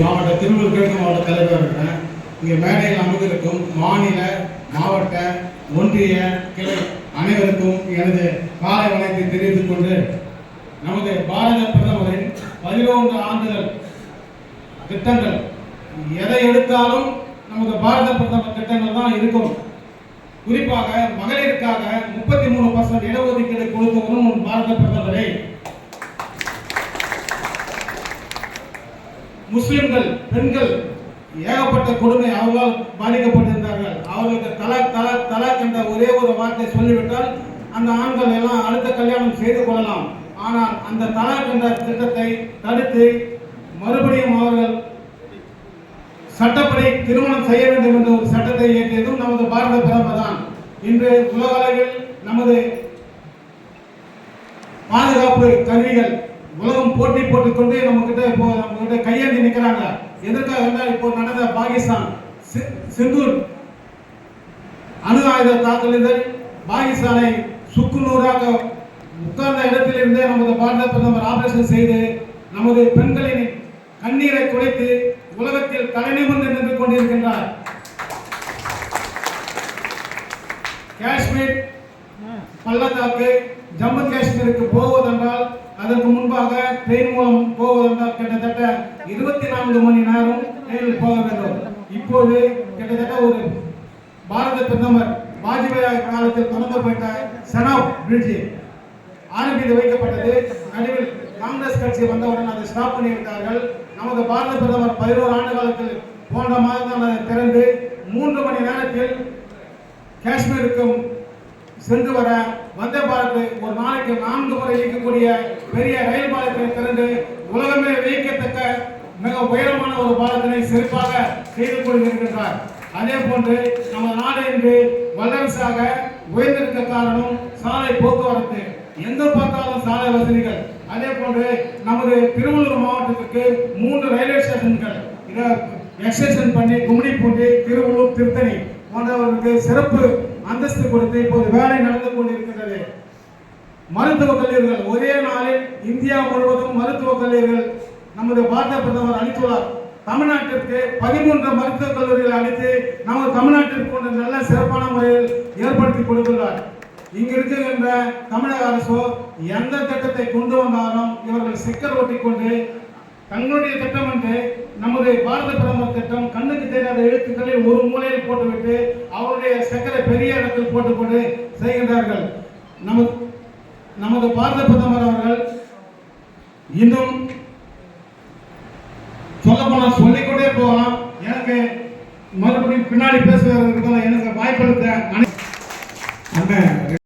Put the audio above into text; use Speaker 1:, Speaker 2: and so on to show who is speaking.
Speaker 1: மாவட்ட திருவள்ளூர் கிழக்கு மாவட்ட தலைவர் இருக்கிறேன். இங்கே மேடையில் அமர்ந்திருக்கும் மாநில மாவட்ட ஒன்றிய கிளை அனைவருக்கும் எனது காலை வணக்கத்தை தெரிவித்துக் கொண்டு, நமது பாரத பிரதமரின் 11 ஆண்டுகள் திட்டங்கள் எதை எடுத்தாலும் நமது பாரத பிரதமர் திட்டங்கள் தான் இருக்கும். குறிப்பாக மகளிருக்காக 33% இடஒதுக்கீடு கொடுத்தவரும் பாரத பிரதமரே. முஸ்லிம்கள் பெண்கள் ஏகப்பட்ட கொடுமை அவர்களால் பாதிக்கப்பட்டிருந்தார்கள். அவர்களுக்கு தலாக் என்ற ஒரே ஒரு வார்த்தை சொல்லிவிட்டால் அந்த ஆண்கள் எல்லாம் அடுத்த கல்யாணம் செய்து கொள்ளலாம். ஆனால் அந்த தலாக் என்ற திட்டத்தை தடுத்து மறுபடியும் அவர்கள் சட்டப்படி திருமணம் செய்ய வேண்டும் என்ற ஒரு சட்டத்தை இயற்றியதும் நமது பாரத பிரதமர் தான். இன்று உலக அளவில் நமது பாதுகாப்பு கருவிகள் உலகம் போட்டி போட்டுக்கொண்டு நம்ம கிட்ட கையேந்தி நிற்கிறாங்க. எதற்காக என்றால் இப்போ நடந்த பாகிஸ்தான் சிந்தூர் அணு ஆயுத தாக்குதல் பாகிஸ்தானை சுக்குநூறாக உட்கார்ந்த இடத்திலிருந்தே நமது பாரத பிரதமர் ஆபரேஷன் செய்து நமது பெண்களின் கண்ணீரை குறைத்து உலகத்தில் தலைநிமிர்ந்து நின்று கொண்டிருக்கின்றார். காஷ்மீர் பள்ளத்தாக்கு ஜம்மு காஷ்மீருக்கு போவதென்றால் அதற்கு முன்பாக ட்ரெயின் மூலம் போவதென்றால் கிட்டத்தட்ட 24 மணி நேரம் ட்ரெயினில் போக வேண்டும். இப்போது கிட்டத்தட்ட ஒரு பாரத பிரதமர் வாஜ்பாய் காலத்தில் தொடங்கப்பட்ட சனாப் பிரிட்ஜ் ஆரம்பித்து வைக்கப்பட்டது. நடுவில் காங்கிரஸ் கட்சி வந்தவுடன் அதை ஸ்டாப் பண்ணிவிட்டார்கள். நமது பாரத பிரதமர் 11 ஆண்டு காலத்தில் போன்ற மாதம் அதை திறந்து 3 மணி நேரத்தில் காஷ்மீருக்கும் சென்று வர வந்தே பாரத் ஒரு நாளைக்கு 4 முறை இயக்கக்கூடிய பெரிய ரயில் பாலத்தை திறந்து உலகமே வியக்கத்தக்க மிக உயரமான ஒரு பாலத்தினை சிறப்பாக செய்து கொண்டிருக்கின்றார். அதே போன்று நம்ம நாடு இன்று வல்லரசாக உயர்ந்திருக்க காரணம் சாலை போக்குவரத்து. எங்க பார்த்தாலும் சாலை வசதிகள். அதே போன்று நமது திருவள்ளூர் மாவட்டத்திற்கு 3 ரயில்வே ஸ்டேஷன்கள் இதை எக்ஸ்டென்ஷன் பண்ணி கும்மிடிப்பூண்டி, திருவள்ளூர், திருத்தணி போன்றவர்களுக்கு சிறப்பு அந்தஸ்து கொடுத்து இப்போது வேலை நடந்து கொண்டிருக்கின்றது. மருத்துவக் கல்லூரிகள் ஒரே நாளில் இந்தியா முழுவதும் மருத்துவக் கல்லூரிகள் நமது பாரத பிரதமர் அளித்துள்ளார். தமிழ்நாட்டிற்கு 13 மருத்துவக் கல்லூரிகள் அளித்து நமது தமிழ்நாட்டிற்கு ஒரு நல்ல சிறப்பான முறையில் ஏற்படுத்தி கொடுத்துள்ளார். இங்கு இருக்கின்ற தமிழக அரசோ எந்த திட்டத்தை கொண்டு வந்தாலும் இவர்கள் சிக்கல் ஓட்டிக்கொண்டு தங்களுடைய திட்டம் என்று நமது பாரத பிரதமர் திட்டம் கண்ணுக்கு தெரியாத எழுத்துக்களில் ஒரு மூலையில் போட்டுவிட்டு அவருடைய சக்கரை பெரிய இடத்தில் போட்டுக்கொண்டு செய்கின்றார்கள். நமது பாரத பிரதமர் அவர்கள் இன்னும் சொல்லப்போனால் சொல்லிக்கொண்டே போகலாம். எனக்கு மறுபடியும் பின்னாடி பேசுவதற்கு எனக்கு வாய்ப்பளித்த